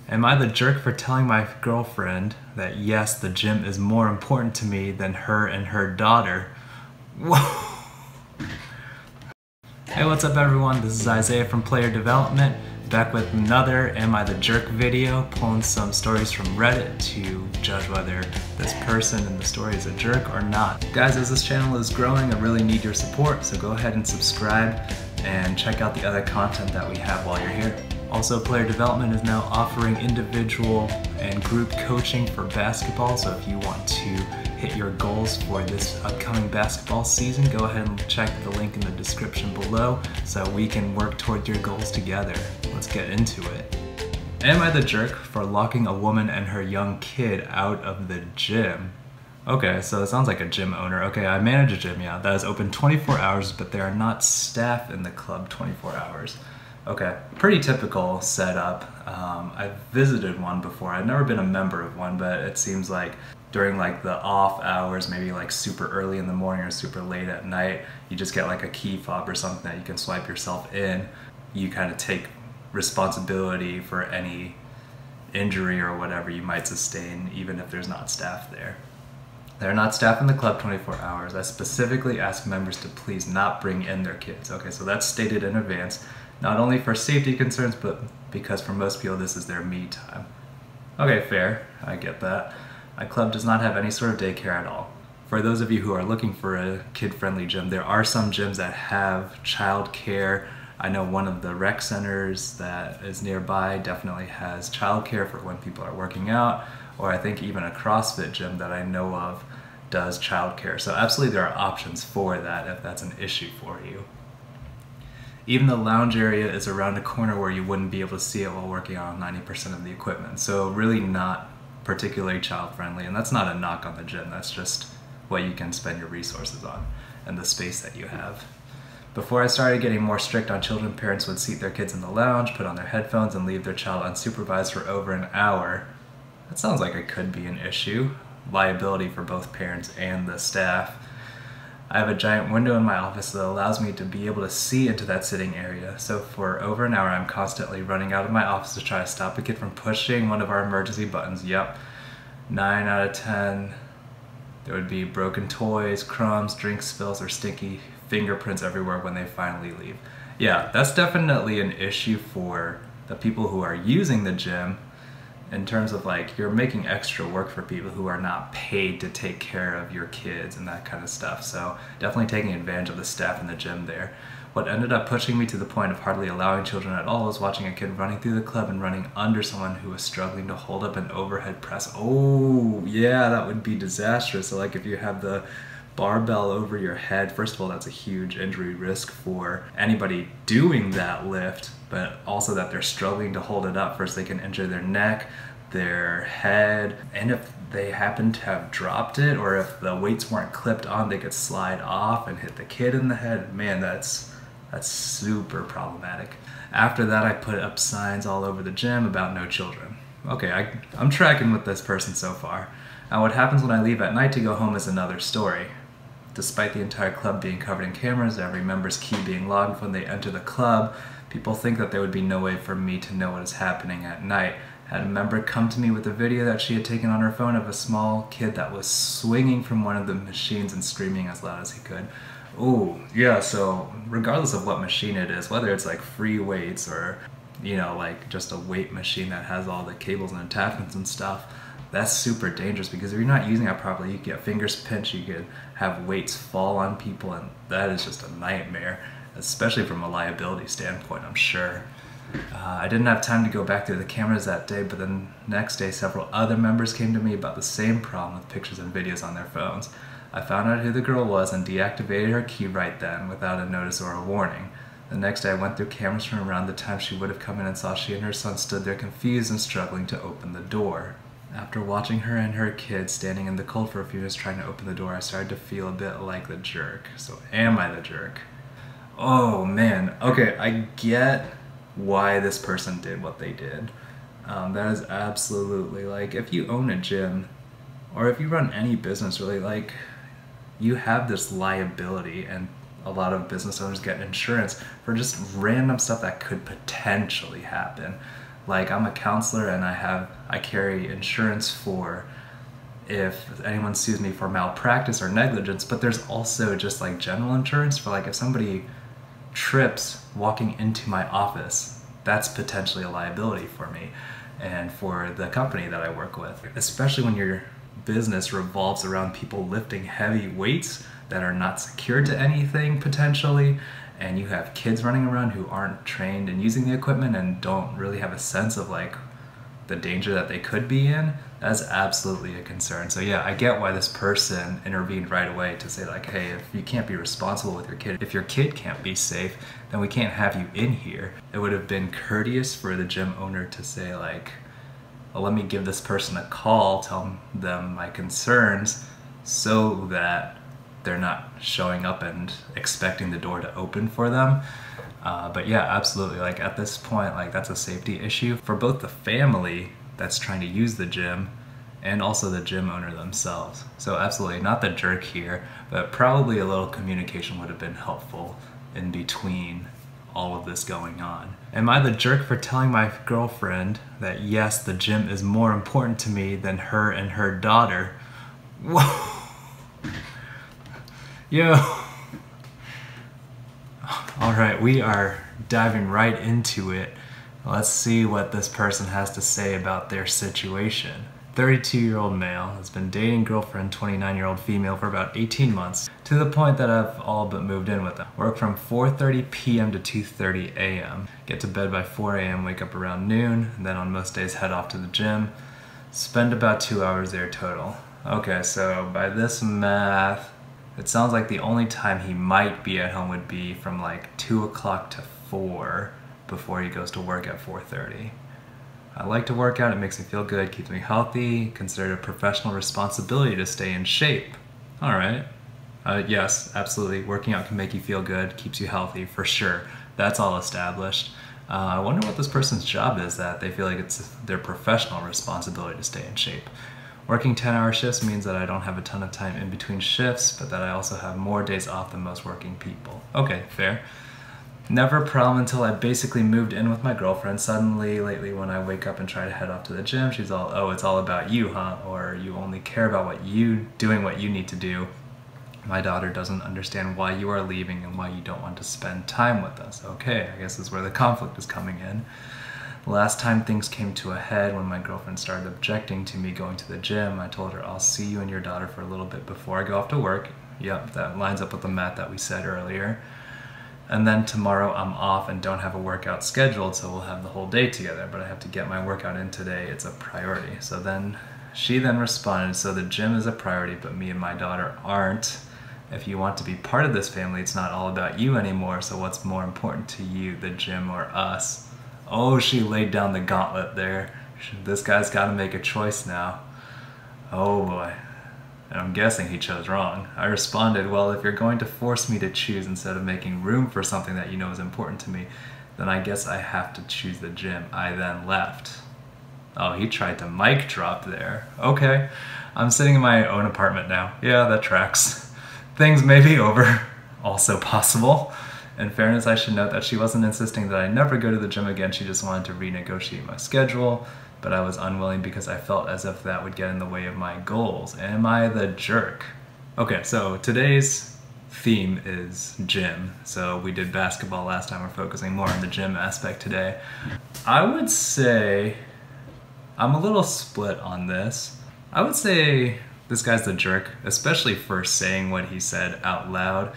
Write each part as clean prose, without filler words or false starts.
Am I the jerk for telling my girlfriend that yes, the gym is more important to me than her and her daughter? Whoa! Hey, what's up everyone? This is Isaiah from Player Development, back with another Am I the Jerk video, pulling some stories from Reddit to judge whether this person in the story is a jerk or not. Guys, as this channel is growing, I really need your support, so go ahead and subscribe and check out the other content that we have while you're here. Also, Player Development is now offering individual and group coaching for basketball, so if you want to hit your goals for this upcoming basketball season, go ahead and check the link in the description below so we can work toward your goals together. Let's get into it. Am I the jerk for locking a woman and her young kid out of the gym? Okay, so it sounds like a gym owner. Okay, I manage a gym, yeah, that is open 24 hours, but there are not staff in the club 24 hours. Okay, pretty typical setup. I've visited one before. I've never been a member of one, but it seems like during like the off hours, maybe like super early in the morning or super late at night, you just get like a key fob or something that you can swipe yourself in. You kind of take responsibility for any injury or whatever you might sustain, even if there's not staff there. They're not staff in the club 24 hours. I specifically ask members to please not bring in their kids. Okay, so that's stated in advance. Not only for safety concerns, but because for most people this is their me time. Okay, fair, I get that. My club does not have any sort of daycare at all. For those of you who are looking for a kid-friendly gym, there are some gyms that have childcare. I know one of the rec centers that is nearby definitely has childcare for when people are working out, or I think even a CrossFit gym that I know of does childcare. So absolutely there are options for that if that's an issue for you. Even the lounge area is around a corner where you wouldn't be able to see it while working on 90% of the equipment. So really not particularly child friendly, and that's not a knock on the gym, that's just what you can spend your resources on and the space that you have. Before I started getting more strict on children, parents would seat their kids in the lounge, put on their headphones, and leave their child unsupervised for over an hour. That sounds like it could be an issue. Liability for both parents and the staff. I have a giant window in my office that allows me to be able to see into that sitting area. So for over an hour, I'm constantly running out of my office to try to stop a kid from pushing one of our emergency buttons. Yep, 9 out of 10. There would be broken toys, crumbs, drink spills, or stinky fingerprints everywhere when they finally leave. Yeah, that's definitely an issue for the people who are using the gym, in terms of like you're making extra work for people who are not paid to take care of your kids and that kind of stuff. So definitely taking advantage of the staff in the gym there. What ended up pushing me to the point of hardly allowing children at all was watching a kid running through the club and running under someone who was struggling to hold up an overhead press. Oh yeah, that would be disastrous. So like if you have the barbell over your head, first of all, that's a huge injury risk for anybody doing that lift, but also that they're struggling to hold it up. First, they can injure their neck, their head, and if they happen to have dropped it, or if the weights weren't clipped on, they could slide off and hit the kid in the head. Man, that's super problematic. After that, I put up signs all over the gym about no children. Okay, I'm tracking with this person so far. Now what happens when I leave at night to go home is another story. Despite the entire club being covered in cameras, every member's key being logged when they enter the club, people think that there would be no way for me to know what is happening at night. Had a member come to me with a video that she had taken on her phone of a small kid that was swinging from one of the machines and screaming as loud as he could. Oh, yeah, so regardless of what machine it is, whether it's like free weights or, you know, like just a weight machine that has all the cables and attachments and stuff, that's super dangerous because if you're not using it properly, you get fingers pinched, you could have weights fall on people, and that is just a nightmare, especially from a liability standpoint, I'm sure. I didn't have time to go back through the cameras that day, but the next day several other members came to me about the same problem with pictures and videos on their phones. I found out who the girl was and deactivated her key right then without a notice or a warning. The next day I went through cameras from around the time she would have come in and saw she and her son stood there confused and struggling to open the door. After watching her and her kid standing in the cold for a few minutes trying to open the door, I started to feel a bit like the jerk. So am I the jerk? Oh man, okay, I get why this person did what they did. That is absolutely, like, if you own a gym, or if you run any business really, like, you have this liability, and a lot of business owners get insurance for just random stuff that could potentially happen. Like, I'm a counselor and I carry insurance for if anyone sues me for malpractice or negligence, but there's also just like general insurance for like if somebody trips walking into my office, that's potentially a liability for me and for the company that I work with. Especially when your business revolves around people lifting heavy weights that are not secured to anything potentially, and you have kids running around who aren't trained in using the equipment and don't really have a sense of like the danger that they could be in, that's absolutely a concern. So yeah, I get why this person intervened right away to say like, hey, if you can't be responsible with your kid, if your kid can't be safe, then we can't have you in here. It would have been courteous for the gym owner to say like, well, let me give this person a call, tell them my concerns so that they're not showing up and expecting the door to open for them. But yeah, absolutely, like at this point, like that's a safety issue for both the family that's trying to use the gym and also the gym owner themselves. So absolutely not the jerk here, but probably a little communication would have been helpful in between all of this going on. Am I the jerk for telling my girlfriend that yes, the gym is more important to me than her and her daughter? Whoa. Yo. All right, we are diving right into it. Let's see what this person has to say about their situation. 32-year-old male has been dating girlfriend 29-year-old female for about 18 months, to the point that I've all but moved in with them. Work from 4:30 p.m. to 2:30 a.m. Get to bed by 4 a.m., wake up around noon, and then on most days head off to the gym. Spend about 2 hours there total. Okay, so by this math, it sounds like the only time he might be at home would be from like 2 o'clock to 4 before he goes to work at 4:30. I like to work out, it makes me feel good, keeps me healthy, consider it a professional responsibility to stay in shape. All right. Yes, absolutely. Working out can make you feel good, keeps you healthy, for sure. That's all established. I wonder what this person's job is that they feel like it's their professional responsibility to stay in shape. Working 10-hour shifts means that I don't have a ton of time in between shifts, but that I also have more days off than most working people. Okay, fair. Never a problem until I basically moved in with my girlfriend. Suddenly, lately, when I wake up and try to head off to the gym, she's all, oh, it's all about you, huh? Or you only care about doing what you need to do. My daughter doesn't understand why you are leaving and why you don't want to spend time with us. Okay, I guess this is where the conflict is coming in. Last time things came to a head when my girlfriend started objecting to me going to the gym, I told her, I'll see you and your daughter for a little bit before I go off to work. Yep, that lines up with the math that we said earlier. And then tomorrow I'm off and don't have a workout scheduled, so we'll have the whole day together, but I have to get my workout in today. It's a priority. So then she then responded, so the gym is a priority, but me and my daughter aren't. If you want to be part of this family, it's not all about you anymore, so what's more important to you, the gym or us? Oh, she laid down the gauntlet there. This guy's got to make a choice now. Oh boy. And I'm guessing he chose wrong. I responded, well, if you're going to force me to choose instead of making room for something that you know is important to me, then I guess I have to choose the gym. I then left. Oh, he tried to mic drop there. Okay, I'm sitting in my own apartment now. Yeah, that tracks. Things may be over. Also possible. In fairness, I should note that she wasn't insisting that I never go to the gym again. She just wanted to renegotiate my schedule, but I was unwilling because I felt as if that would get in the way of my goals. Am I the jerk? Okay, so today's theme is gym. So we did basketball last time. We're focusing more on the gym aspect today. I would say I'm a little split on this. I would say this guy's the jerk, especially for saying what he said out loud.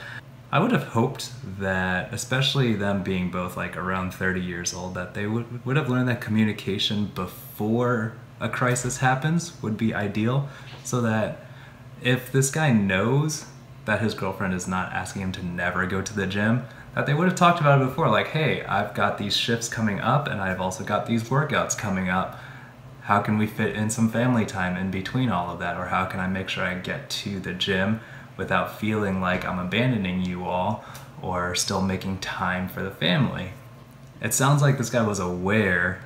I would have hoped that, especially them being both like around 30 years old, that they would have learned that communication before a crisis happens would be ideal, so that if this guy knows that his girlfriend is not asking him to never go to the gym, that they would have talked about it before, like, hey, I've got these shifts coming up and I've also got these workouts coming up. How can we fit in some family time in between all of that? Or how can I make sure I get to the gym without feeling like I'm abandoning you all or still making time for the family? It sounds like this guy was aware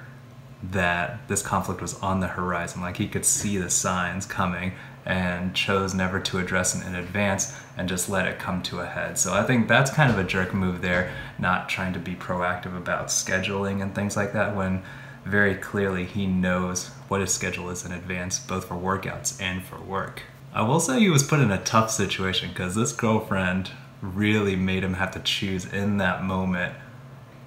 that this conflict was on the horizon, like he could see the signs coming and chose never to address it in advance and just let it come to a head. So I think that's kind of a jerk move there, not trying to be proactive about scheduling and things like that when very clearly he knows what his schedule is in advance, both for workouts and for work. I will say he was put in a tough situation because this girlfriend really made him have to choose in that moment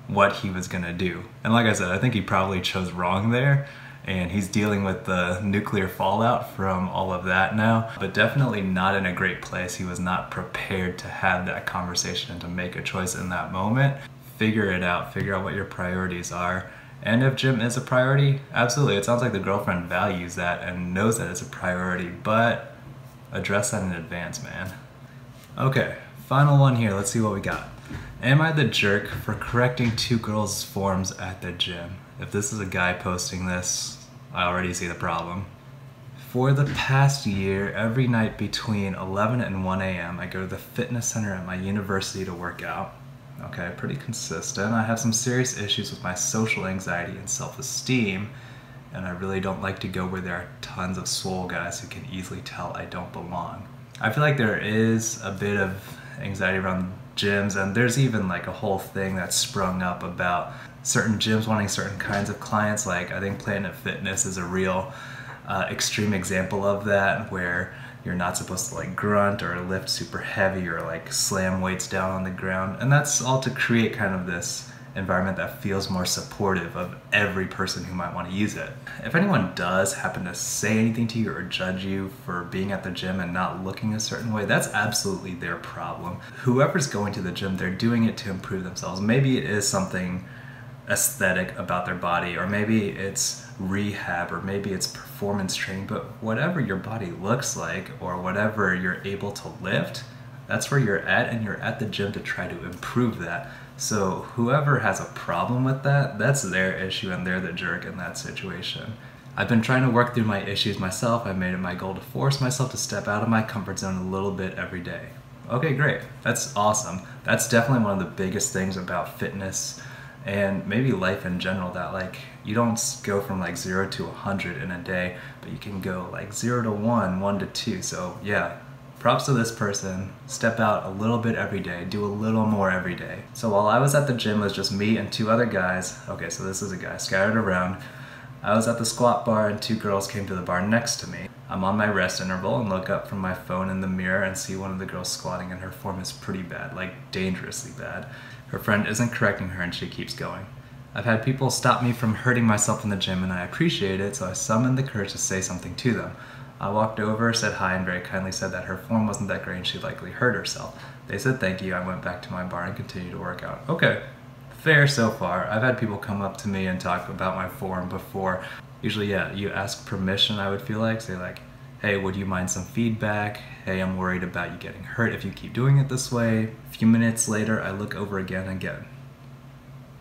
what he was gonna do. And like I said, I think he probably chose wrong there, and he's dealing with the nuclear fallout from all of that now, but definitely not in a great place. He was not prepared to have that conversation and to make a choice in that moment. Figure it out, figure out what your priorities are. And if gym is a priority, absolutely. It sounds like the girlfriend values that and knows that it's a priority, but address that in advance, man. Okay, final one here, let's see what we got. Am I the jerk for correcting two girls' forms at the gym? If this is a guy posting this, I already see the problem. For the past year, every night between 11 and 1 a.m., I go to the fitness center at my university to work out. Okay, pretty consistent. I have some serious issues with my social anxiety and self-esteem, and I really don't like to go where there are tons of swole guys who can easily tell I don't belong. I feel like there is a bit of anxiety around gyms, and there's even like a whole thing that's sprung up about certain gyms wanting certain kinds of clients. Like I think Planet Fitness is a real extreme example of that, where you're not supposed to like grunt or lift super heavy or like slam weights down on the ground, and that's all to create kind of this environment that feels more supportive of every person who might want to use it. If anyone does happen to say anything to you or judge you for being at the gym and not looking a certain way, that's absolutely their problem. Whoever's going to the gym, they're doing it to improve themselves. Maybe it is something aesthetic about their body, or maybe it's rehab, or maybe it's performance training, but whatever your body looks like or whatever you're able to lift, that's where you're at, and you're at the gym to try to improve that. So whoever has a problem with that, that's their issue and they're the jerk in that situation. I've been trying to work through my issues myself. I've made it my goal to force myself to step out of my comfort zone a little bit every day. Okay, great. That's awesome. That's definitely one of the biggest things about fitness and maybe life in general, that like you don't go from like 0 to 100 in a day, but you can go like 0 to 1, 1 to 2. So yeah, props to this person. Step out a little bit every day, do a little more every day. So while I was at the gym, it was just me and 2 other guys. Okay, so this is a guy scattered around. I was at the squat bar and 2 girls came to the bar next to me. I'm on my rest interval and look up from my phone in the mirror and see one of the girls squatting, and her form is pretty bad, like dangerously bad. Her friend isn't correcting her and she keeps going. I've had people stop me from hurting myself in the gym, and I appreciate it, so I summoned the courage to say something to them. I walked over, said hi, and very kindly said that her form wasn't that great and she likely hurt herself. They said thank you. I went back to my bar and continued to work out. Okay, fair so far. I've had people come up to me and talk about my form before. Usually, yeah, you ask permission, I would feel like. Say like, hey, would you mind some feedback? Hey, I'm worried about you getting hurt if you keep doing it this way. A few minutes later, I look over again and get,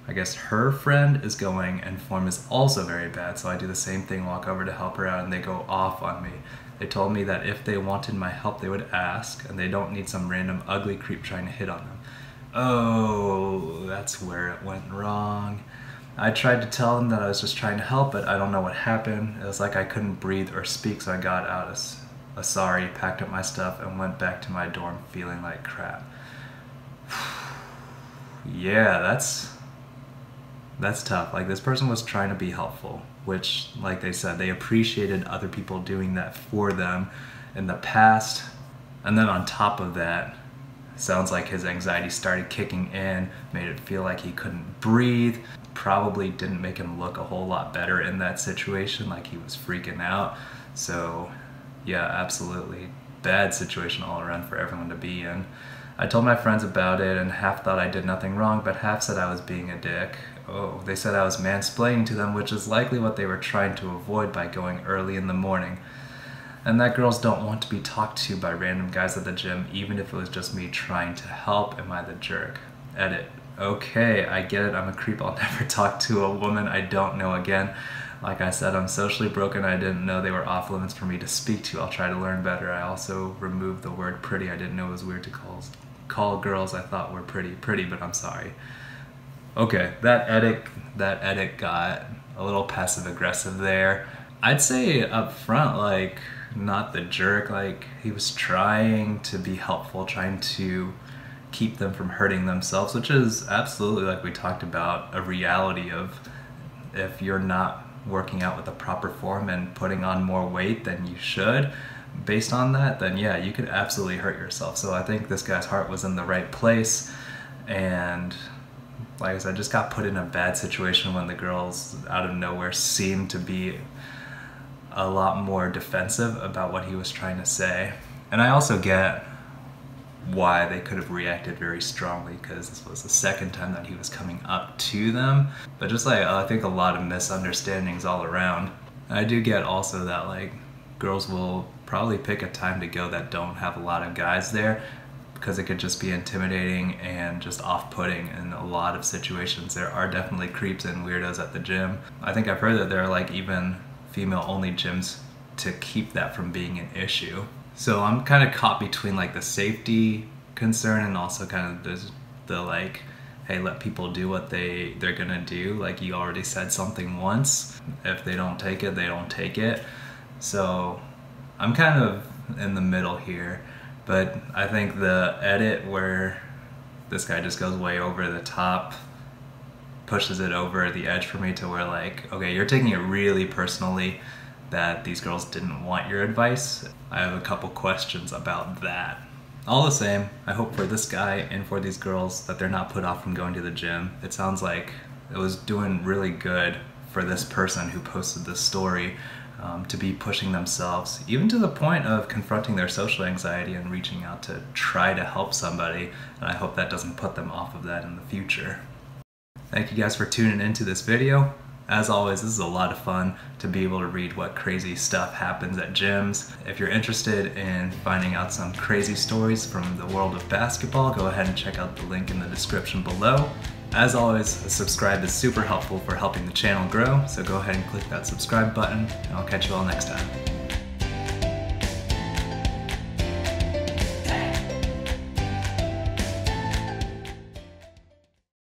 I guess her friend is going and form is also very bad, so I do the same thing, walk over to help her out, and they go off on me. They told me that if they wanted my help, they would ask, and they don't need some random ugly creep trying to hit on them. Oh, that's where it went wrong. I tried to tell them that I was just trying to help, but I don't know what happened. It was like I couldn't breathe or speak, so I got out a sorry, packed up my stuff, and went back to my dorm feeling like crap. Yeah, that's tough. Like, this person was trying to be helpful, which, like they said, they appreciated other people doing that for them in the past. And then on top of that, sounds like his anxiety started kicking in, made it feel like he couldn't breathe, probably didn't make him look a whole lot better in that situation, like he was freaking out. So yeah, absolutely bad situation all around for everyone to be in. I told my friends about it, and half thought I did nothing wrong, but half said I was being a dick. Oh, they said I was mansplaining to them, which is likely what they were trying to avoid by going early in the morning. And that girls don't want to be talked to by random guys at the gym, even if it was just me trying to help. Am I the jerk? Edit. Okay, I get it. I'm a creep. I'll never talk to a woman I don't know again. Like I said, I'm socially broken. I didn't know they were off limits for me to speak to. I'll try to learn better. I also removed the word pretty. I didn't know it was weird to call girls I thought were pretty, but I'm sorry. Okay, that edit got a little passive aggressive there. I'd say up front, like, not the jerk. Like, he was trying to be helpful, trying to keep them from hurting themselves, which is absolutely, like we talked about, a reality of if you're not working out with the proper form and putting on more weight than you should based on that, then yeah, you could absolutely hurt yourself. So I think this guy's heart was in the right place, and like I said, just got put in a bad situation when the girls out of nowhere seemed to be a lot more defensive about what he was trying to say. And I also get why they could have reacted very strongly, because this was the second time that he was coming up to them. But just like, I think a lot of misunderstandings all around. And I do get also that like girls will probably pick a time to go that don't have a lot of guys there, because it could just be intimidating and just off-putting in a lot of situations. There are definitely creeps and weirdos at the gym. I think I've heard that there are like even female-only gyms to keep that from being an issue. So I'm kind of caught between like the safety concern and also kind of the like, hey, let people do what they're gonna do. Like, you already said something once. If they don't take it, they don't take it. So I'm kind of in the middle here. But I think the edit where this guy just goes way over the top pushes it over the edge for me to where like, okay, you're taking it really personally that these girls didn't want your advice. I have a couple questions about that. All the same, I hope for this guy and for these girls that they're not put off from going to the gym. It sounds like it was doing really good for this person who posted this story to be pushing themselves, even to the point of confronting their social anxiety and reaching out to try to help somebody. And I hope that doesn't put them off of that in the future. Thank you guys for tuning into this video. As always, this is a lot of fun to be able to read what crazy stuff happens at gyms. If you're interested in finding out some crazy stories from the world of basketball, go ahead and check out the link in the description below. As always, a subscribe is super helpful for helping the channel grow, so go ahead and click that subscribe button, and I'll catch you all next time.